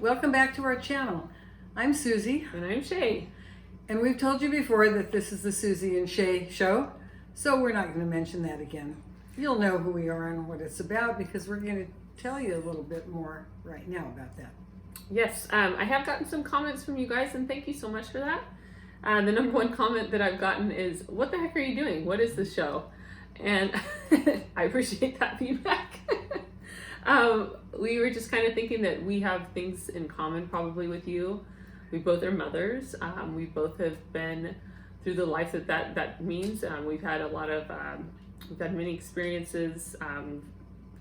welcome back to our channel. I'm Suzy. And I'm Shay. And we've told you before that this is the Suzy N Shea show, so we're not going to mention that again. You'll know who we are and what it's about because we're going to tell you a little bit more right now about that. Yes, I have gotten some comments from you guys, and thank you so much for that. The number one comment that I've gotten is, what the heck are you doing? What is this show? And I appreciate that feedback. We were just kind of thinking that we have things in common probably with you. We both are mothers. We both have been through the life that means. We've had a lot of, we've had many experiences,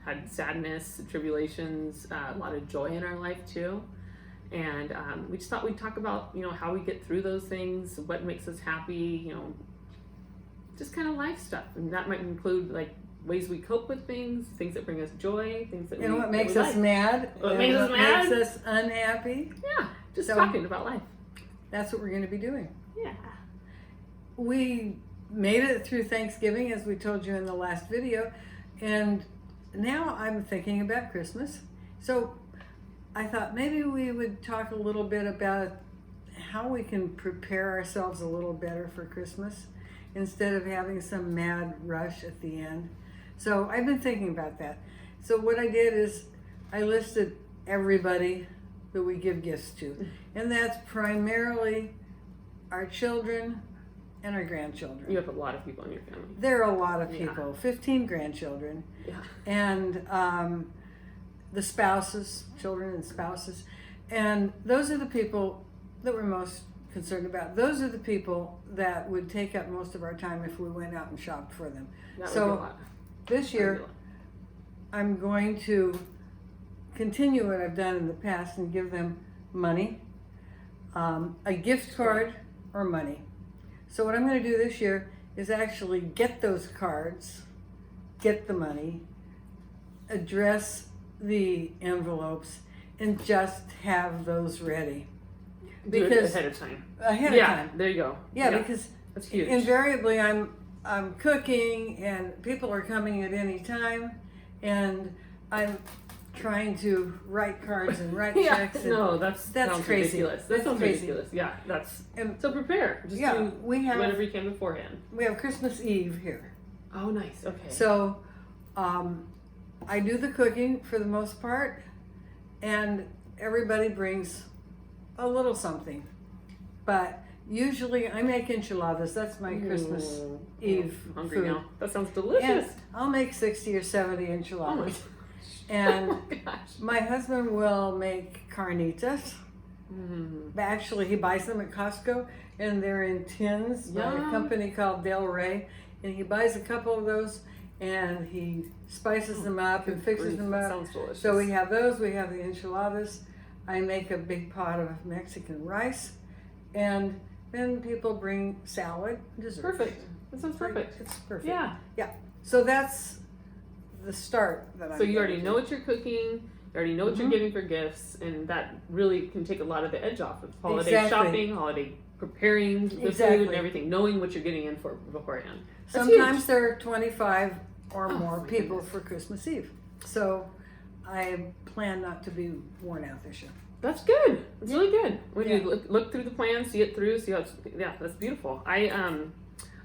had sadness, tribulations, a lot of joy in our life too. And we just thought we'd talk about, how we get through those things, what makes us happy, just kind of life stuff. And that might include like ways we cope with things that bring us joy, things that what makes us mad, what makes us unhappy. Yeah, just talking about life. That's what we're going to be doing. Yeah. We made it through Thanksgiving, as we told you in the last video, and now I'm thinking about Christmas. So I thought maybe we would talk a little bit about how we can prepare ourselves a little better for Christmas instead of having some mad rush at the end. So I've been thinking about that. So what I did is I listed everybody that we give gifts to, and that's primarily our children and our grandchildren. You have a lot of people in your family. There are a lot of people, 15 grandchildren, and the spouses, children and spouses, and those are the people that we're most concerned about. Those are the people that would take up most of our time if we went out and shopped for them. So this year, I'm going to continue what I've done in the past and give them money, a gift card or money. So what I'm going to do this year is actually get those cards, get the money, address the envelopes, and just have those ready. Because ahead of time. Ahead of time. There you go. Yeah, because that's huge. Invariably I'm cooking and people are coming at any time, and I'm trying to write cards and write checks. And no, that's crazy. Ridiculous. That sounds ridiculous. Yeah, so prepare. Just do whatever you can beforehand. We have Christmas Eve here. Oh, nice. Okay. So, I do the cooking for the most part, and everybody brings a little something. But usually I make enchiladas. That's my Christmas Eve hungry food. Now. That sounds delicious. And I'll make 60 or 70 enchiladas. Oh my gosh. And my husband will make carnitas. Actually, he buys them at Costco, and they're in tins by a company called Del Rey. And he buys a couple of those, and he spices them up and fixes them up. Sounds delicious. So we have those. We have the enchiladas. I make a big pot of Mexican rice, and then people bring salad, dessert. Perfect. That sounds perfect. It's perfect. Yeah. Yeah. So that's the start that I'm. So you already know what you're cooking. You already know what you're giving for gifts, and that really can take a lot of the edge off of holiday shopping, holiday preparing the food and everything, knowing what you're getting in for beforehand. That's Sometimes huge. there are 25 or more people for Christmas Eve. So I plan not to be worn out this year. That's good. It's really good. When you look through the plan, see it through, see how it's, that's beautiful. I'm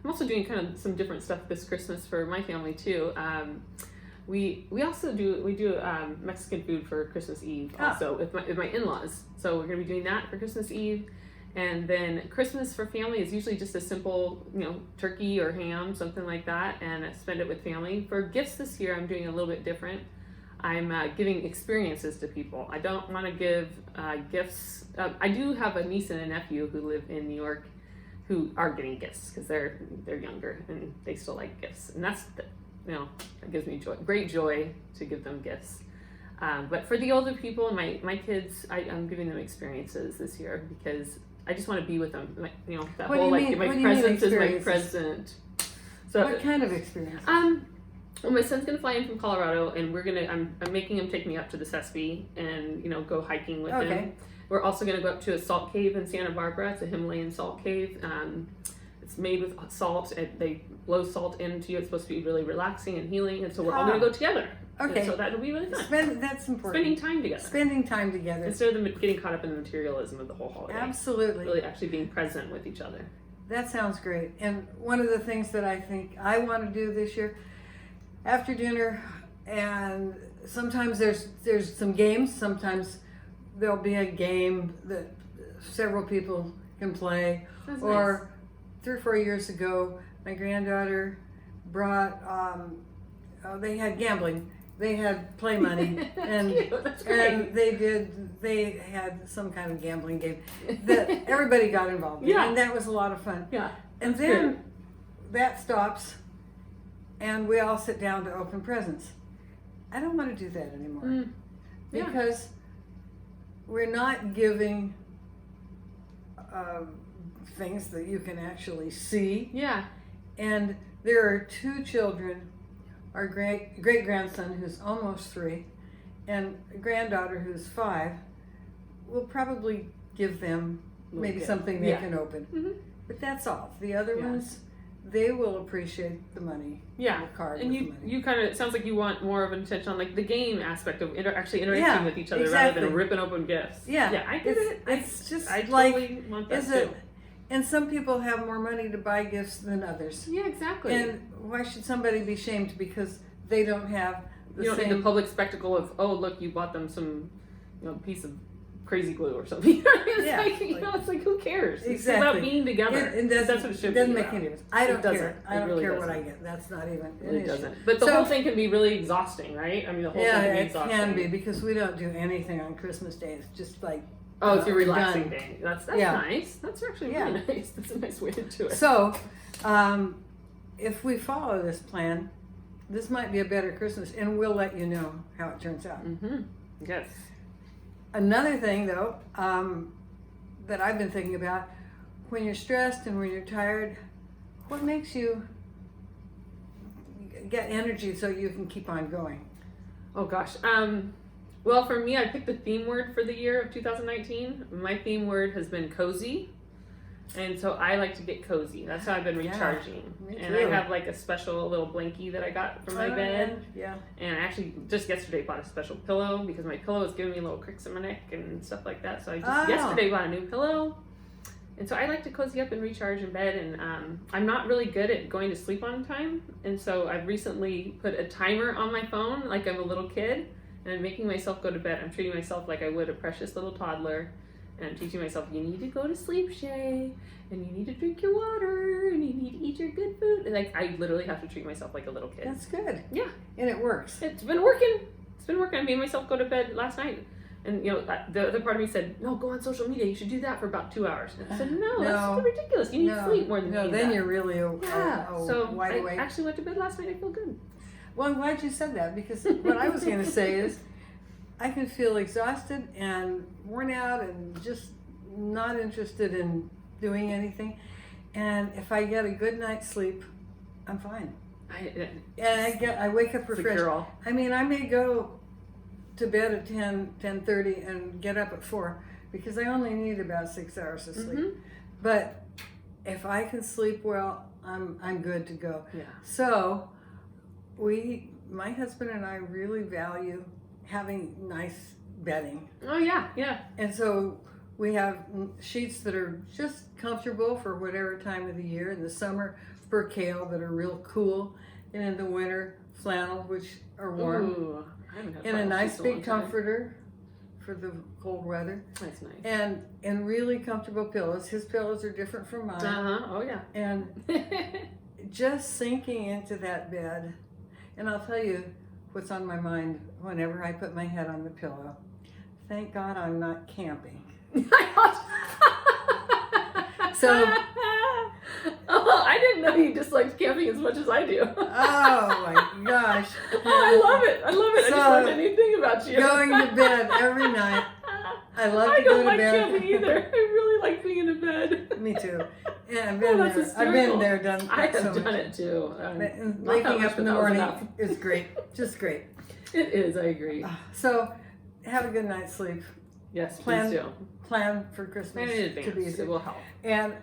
also doing kind of some different stuff this Christmas for my family too. We also do Mexican food for Christmas Eve also with my in-laws. So we're gonna be doing that for Christmas Eve, and then Christmas for family is usually just a simple turkey or ham, something like that, and I spend it with family. For gifts this year, I'm doing a little bit different. I'm giving experiences to people. I don't want to give gifts. I do have a niece and a nephew who live in New York who are getting gifts because they're younger and they still like gifts, and that's that gives me great joy to give them gifts. But for the older people and my kids, I'm giving them experiences this year because I just want to be with them. That whole my present is my present. So what kind of experience? Well, my son's gonna fly in from Colorado, and I'm making him take me up to the Sespe and go hiking with him. We're also gonna go up to a salt cave in Santa Barbara. It's a Himalayan salt cave. It's made with salt. They blow salt into you. It's supposed to be really relaxing and healing, and so we're all gonna go together. Okay. And so that'll be really fun. That's important. Spending time together. Spending time together. Instead of getting caught up in the materialism of the whole holiday. Absolutely. Really actually being present with each other. That sounds great. And one of the things that I think I want to do this year, after dinner, and sometimes there's some games. Sometimes there'll be a game that several people can play. That's or nice. 3 or 4 years ago, my granddaughter brought. They had gambling. They had play money, and That's great. and they had some kind of gambling game that everybody got involved in, Yeah. and that was a lot of fun. Yeah. And That's then good. that stops, and we all sit down to open presents. I don't want to do that anymore Yeah. because we're not giving things that you can actually see. Yeah. And there are 2 children, our great grandson who's almost 3, and a granddaughter who's 5. We'll probably give them maybe something they can open. Mm-hmm. But that's all. The other Yeah. ones, they will appreciate the money. Yeah. The card And with you the money. you kind of, it sounds like you want more of an attention on like the game aspect of actually interacting Yeah, with each other rather exactly. than ripping open gifts. Yeah. Yeah, I get it. It's just I like, totally want that is too. it? And some people have more money to buy gifts than others. Yeah, exactly. And why should somebody be shamed because they don't have the you don't same? need the public spectacle of, oh, look, you bought them some, piece of crazy glue or something. It's Yeah, like, it's like, who cares? It's Exactly. about being together. It doesn't, That's what it should doesn't be make about. any difference. I don't doesn't. care. I It don't really care what doesn't. I get. That's not even an It issue. doesn't. But the So- whole thing can be really exhausting, right? I mean, the whole thing Yeah, can be it exhausting. can be because we don't do anything on Christmas Day. It's just like Oh, it's your we're relaxing done. day. That's Yeah. nice. That's actually Yeah. really nice. That's a nice way to do it. So, if we follow this plan, this might be a better Christmas, and we'll let you know how it turns out. Mm-hmm. Yes. Another thing, though, that I've been thinking about, when you're stressed and when you're tired, what makes you get energy so you can keep on going? Oh gosh. Well, for me, I picked the theme word for the year of 2019. My theme word has been cozy. And so I like to get cozy. That's how I've been Yeah, recharging. me And too. I have like a special little blankie that I got for my bed. Yeah. And I actually just yesterday bought a special pillow because my pillow is giving me little cricks in my neck and stuff like that. So I just yesterday bought a new pillow. And so I like to cozy up and recharge in bed. And I'm not really good at going to sleep on time. And so I've recently put a timer on my phone like I'm a little kid. And I'm making myself go to bed. I'm treating myself like I would a precious little toddler. And I'm teaching myself, you need to go to sleep, Shay. And you need to drink your water. And you need to eat your good food. And like, I literally have to treat myself like a little kid. That's good. Yeah. And it works. It's been working. It's been working. I made myself go to bed last night. And, the other part of me said, no, go on social media. You should do that for about 2 hours. And I said, no, that's ridiculous. You need sleep more than you need then that. you're really So wide I awake. actually went to bed last night. I feel good. Well, I'm glad you said that because what I was going to say is I can feel exhausted and worn out and just not interested in doing anything. And if I get a good night's sleep, I'm fine. And I wake up refreshed. Girl. I mean, I may go to bed at 10:30 and get up at 4 because I only need about 6 hours of sleep. Mm-hmm. But if I can sleep well, I'm good to go. Yeah. So my husband and I really value having nice bedding. Oh, yeah. Yeah. And so we have sheets that are just comfortable for whatever time of the year. In the summer, percale that are real cool. And in the winter, flannel, which are warm. Ooh, I haven't had And a flannel nice since long big time. comforter for the cold weather. That's nice. And really comfortable pillows. His pillows are different from mine. Uh-huh. Oh, yeah. And just sinking into that bed. And I'll tell you what's on my mind whenever I put my head on the pillow. Thank God I'm not camping. So, I didn't know you disliked camping as much as I do. oh my gosh. Oh, I love it. I love it. I just So, learned anything about you. Going to bed every night. I love to I go don't to like bed. camping either. I really like being in bed. Me too. Yeah, I've Oh, been that's there. I've hysterical. been there, done I that have so done much. it too. And Not that waking much, up in but the that was morning enough. is great. Just great. It is. I agree. So, have a good night's sleep. Yes, Plan- please do. Plan for Christmas Plan in advance. to be It will help. And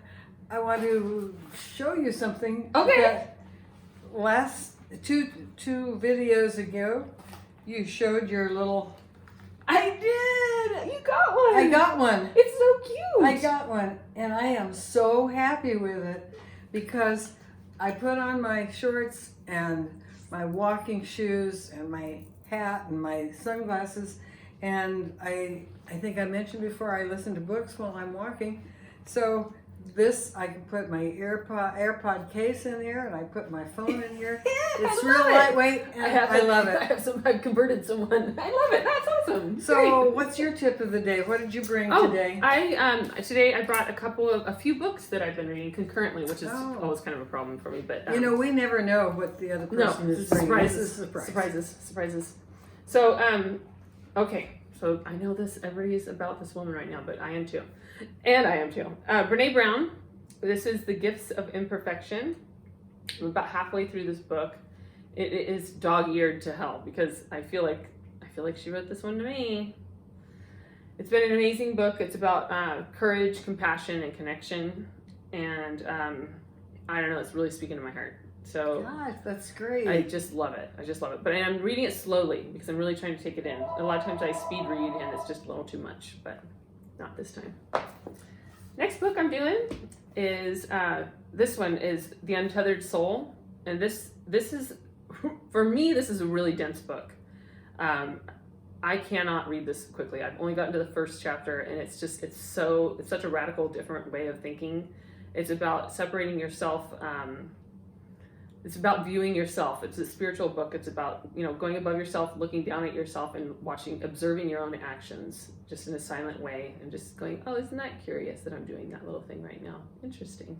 I want to show you something Okay. that last two videos ago, you showed your little. I did. You got one. I got one. It's so cute. I got one, and I am so happy with it because I put on my shorts and my walking shoes and my hat and my sunglasses, and I think I mentioned before I listen to books while I'm walking. So this, I can put my AirPod case in there, and I put my phone in here. It's real lightweight, and I love it. I've converted someone. I love it. That's awesome. So, Great. what's your tip of the day? What did you bring today? Today I brought a few books that I've been reading concurrently, which is always kind of a problem for me. But we never know what the other person is bringing. Surprises. So, okay. So I know everybody's about this woman right now, but I am too. And I am too. Brene Brown. This is The Gifts of Imperfection. I'm about halfway through this book. It is dog-eared to hell because I feel like she wrote this one to me. It's been an amazing book. It's about courage, compassion, and connection. And I don't know, it's really speaking to my heart. So gosh, that's great. I just love it. But I'm reading it slowly because I'm really trying to take it in. A lot of times I speed read and it's just a little too much, but not this time. Next book I'm doing is this one is The Untethered Soul. And this is, for me, this is a really dense book. I cannot read this quickly. I've only gotten to the first chapter, and it's such a radical, different way of thinking. It's about separating yourself. It's about viewing yourself. It's a spiritual book. It's about, going above yourself, looking down at yourself and observing your own actions just in a silent way and just going, oh, isn't that curious that I'm doing that little thing right now? Interesting.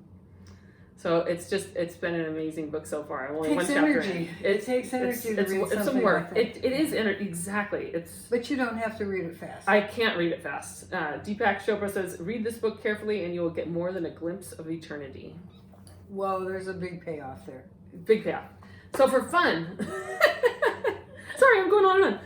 So it's been an amazing book so far. I'm only one chapter in. It takes energy to read something. It's some work. Like that. It is energy. Exactly. But you don't have to read it fast. I can't read it fast. Deepak Chopra says, read this book carefully and you will get more than a glimpse of eternity. Whoa, there's a big payoff there. Big payoff. So for fun, sorry, I'm going on and on.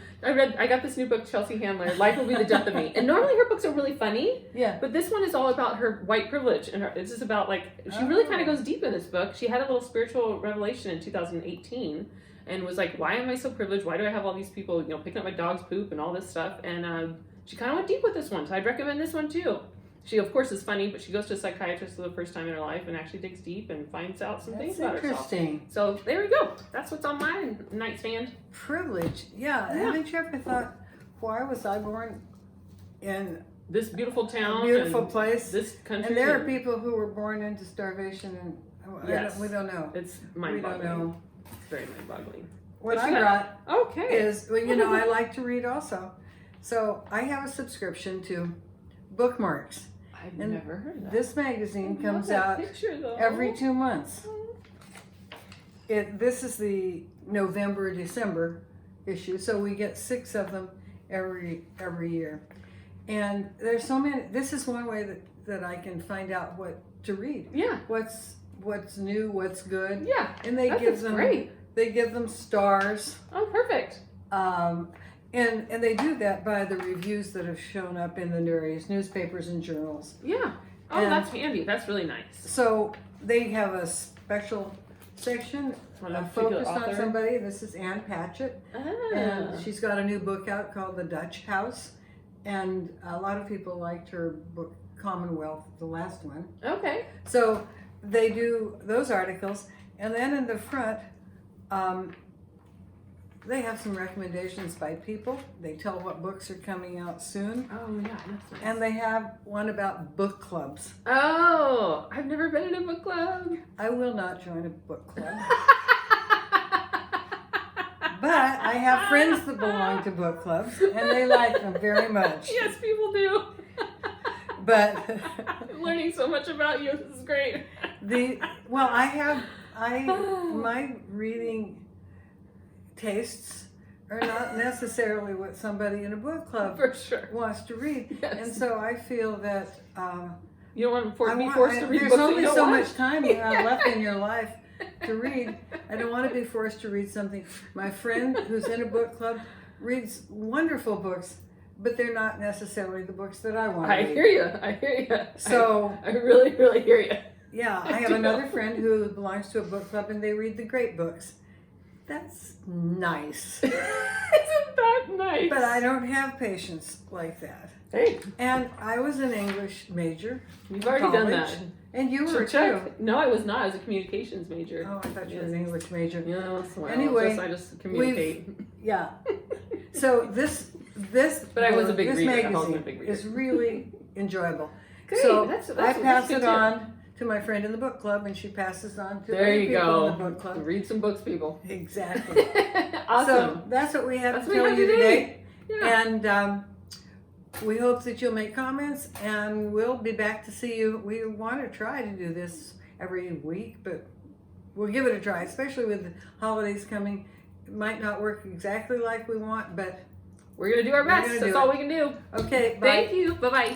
I got this new book, Chelsea Handler, Life Will Be the Death of Me. And normally her books are really funny. Yeah. But this one is all about her white privilege. And it's just about she really kind of goes deep in this book. She had a little spiritual revelation in 2018 and was like, why am I so privileged? Why do I have all these people, picking up my dog's poop and all this stuff? And she kind of went deep with this one. So I'd recommend this one too. She, of course, is funny, but she goes to a psychiatrist for the first time in her life and actually digs deep and finds out some things about herself. Interesting. So there we go. That's what's on my nightstand. Privilege. Yeah. Haven't you ever thought, why was I born in this beautiful town? Beautiful place. This country. And there are people who were born into starvation, and we don't know. It's mind-boggling. We don't know. It's very mind-boggling. What I brought is, I like to read also. So I have a subscrition to Bookmarks. I've never heard of that. This magazine comes out every 2 months. This is the November-December issue, so we get 6 of them every year. And there's so many. This is one way that I can find out what to read. Yeah. What's new, what's good. Yeah. And they give them stars. Oh, perfect. And they do that by the reviews that have shown up in the various newspapers and journals. Yeah. Oh, that's handy. That's really nice. So they have a special section focused on somebody. This is Ann Patchett. And she's got a new book out called The Dutch House. And a lot of people liked her book, Commonwealth, the last one. Okay. So they do those articles. And then in the front, they have some recommendations by people. They tell what books are coming out soon. Oh, yeah. That's nice. And they have one about book clubs. Oh, I've never been in a book club. I will not join a book club. But I have friends that belong to book clubs, and they like them very much. Yes, people do. But I'm learning so much about you. This is great. My reading tastes are not necessarily what somebody in a book club wants to read. Yes. And so I feel that you don't want to be forced to read books. There's only so much time you have left in your life to read. I don't want to be forced to read something. My friend who's in a book club reads wonderful books, but they're not necessarily the books that I want to read. I hear you. So I really, really hear you. Yeah, I have another friend who belongs to a book club, and they read the great books. That's nice. Isn't that nice? But I don't have patience like that. Hey, And I was an English major. you've already done that. And you So were too. check. No, I was not. I was a communications major. Oh, I thought you were an English major. Yeah, well, Anyway, I just communicate. Yeah. So this But I was a big this reader. I've always been a magazine big reader. is really enjoyable. Great. So That's I pass good it too. on to my friend in the book club, and she passes on to There other you people go. in the book club. Read some books, people. Exactly. Awesome. So that's what we have That's to what we tell have you today. today. Yeah. And we hope that you'll make comments, and we'll be back to see you. We want to try to do this every week, but we'll give it a try, especially with the holidays coming. It might not work exactly like we want, but We're going to do our We're best. gonna That's do all it. we can do. okay, bye. Thank you. Bye-bye.